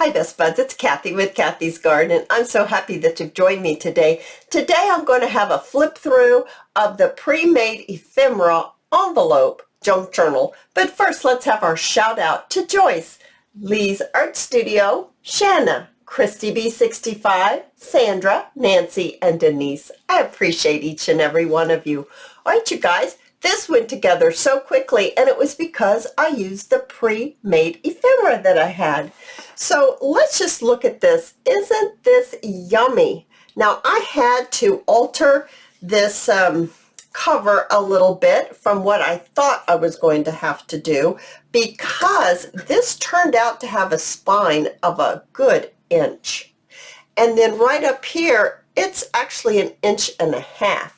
Hi Best Buds, it's Cathy with Cathy's Garden, and I'm so happy that you've joined me today. Today I'm going to have a flip through of the pre-made ephemera envelope junk journal. But first let's have our shout out to Joyce, Lee's Art Studio, Shanna, Christy B65, Sandra, Nancy, and Denise. I appreciate each and every one of you. All right, you guys. This went together so quickly, and it was because I used the pre-made ephemera that I had. So let's just look at this. Isn't this yummy? Now, I had to alter this cover a little bit from what I thought I was going to have to do, because this turned out to have a spine of a good inch. And then right up here, it's actually 1.5 inches.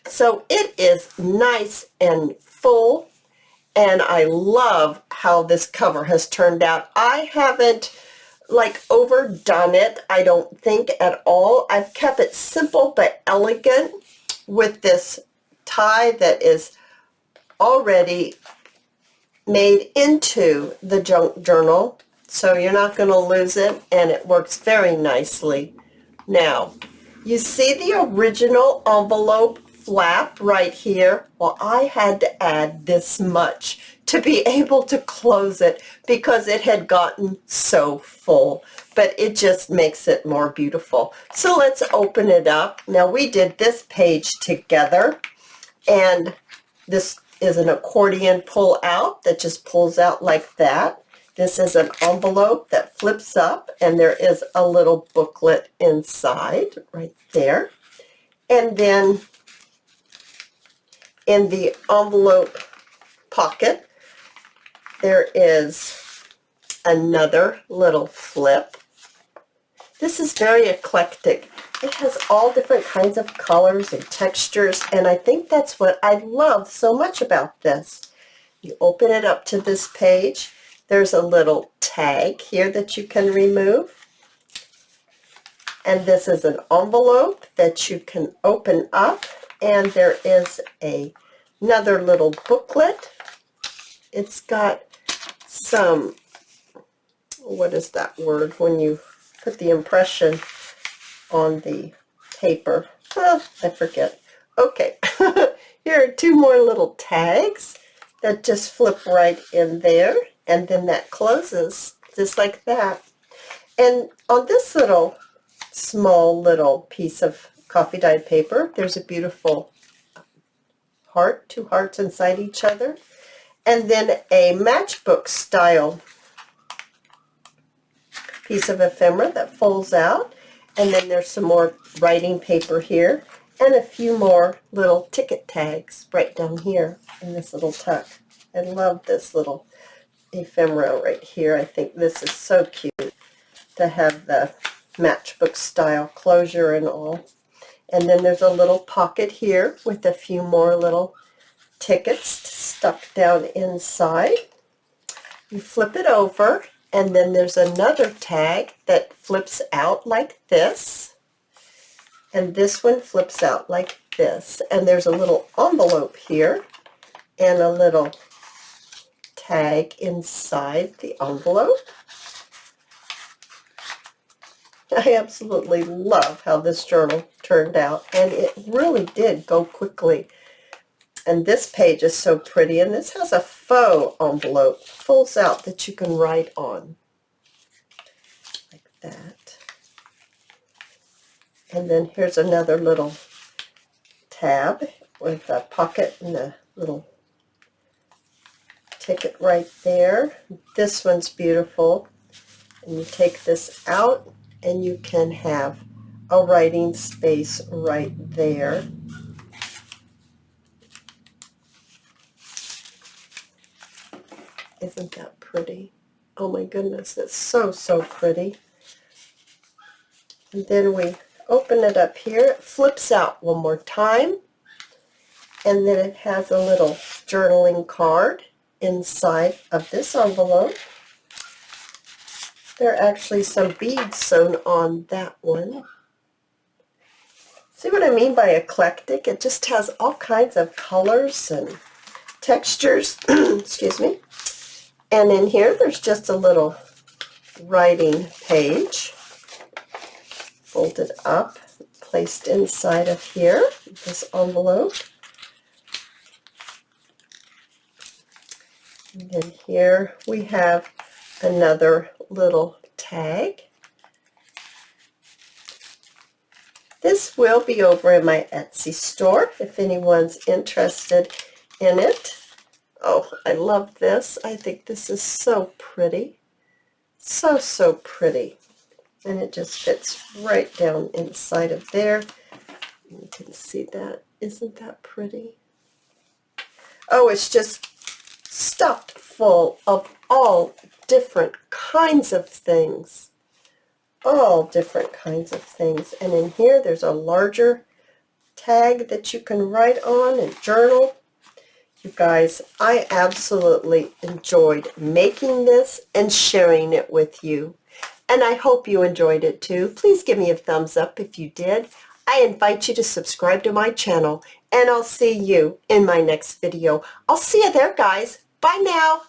So it is nice and full, and I love how this cover has turned out. I haven't overdone it, I don't think, at all. I've kept it simple but elegant with this tie that is already made into the junk journal, so you're not going to lose it, and it works very nicely. Now, you see the original envelope flap right here? Well, I had to add this much to be able to close it because it had gotten so full, but it just makes it more beautiful. So let's open it up. Now, we did this page together, and this is an accordion pull out that just pulls out like that. This is an envelope that flips up, and there is a little booklet inside right there. And then in the envelope pocket, there is another little flip. This is very eclectic. It has all different kinds of colors and textures, and I think that's what I love so much about this. You open it up to this page. There's a little tag here that you can remove. And this is an envelope that you can open up, and there is another little booklet. It's got some, what is that word when you put the impression on the paper? Oh, I forget. Okay, here are 2 more little tags that just flip right in there, and then that closes just like that. And on this small little piece of coffee dyed paper, there's a beautiful heart, 2 hearts inside each other, and then a matchbook style piece of ephemera that folds out, and then there's some more writing paper here, and a few more little ticket tags right down here in this little tuck. I love this little ephemera right here. I think this is so cute to have the matchbook style closure and all. And then there's a little pocket here with a few more little tickets stuck down inside. You flip it over, and then there's another tag that flips out like this. And this one flips out like this. And there's a little envelope here and a little tag inside the envelope. I absolutely love how this journal turned out, and it really did go quickly. And this page is so pretty, and this has a faux envelope, folds out, that you can write on, like that. And then here's another little tab with a pocket and a little ticket right there. This one's beautiful, and you take this out, and you can have a writing space right there. Isn't that pretty? Oh my goodness, it's so, so pretty. And then we open it up here. It flips out one more time, and then it has a little journaling card inside of this envelope. There are actually some beads sewn on that one. See what I mean by eclectic? It just has all kinds of colors and textures. Excuse me. And in here, there's just a little writing page, folded up, placed inside of here, this envelope. And then here we have another little tag. This will be over in my Etsy store if anyone's interested in it. Oh, I love this. I think this is so pretty. So, so pretty. And it just fits right down inside of there. You can see that. Isn't that pretty? Oh, it's just stuffed full of all different kinds of things. All different kinds of things. And in here, there's a larger tag that you can write on and journal. You guys, I absolutely enjoyed making this and sharing it with you. And I hope you enjoyed it too. Please give me a thumbs up if you did. I invite you to subscribe to my channel, and I'll see you in my next video. I'll see you there, guys. Bye now.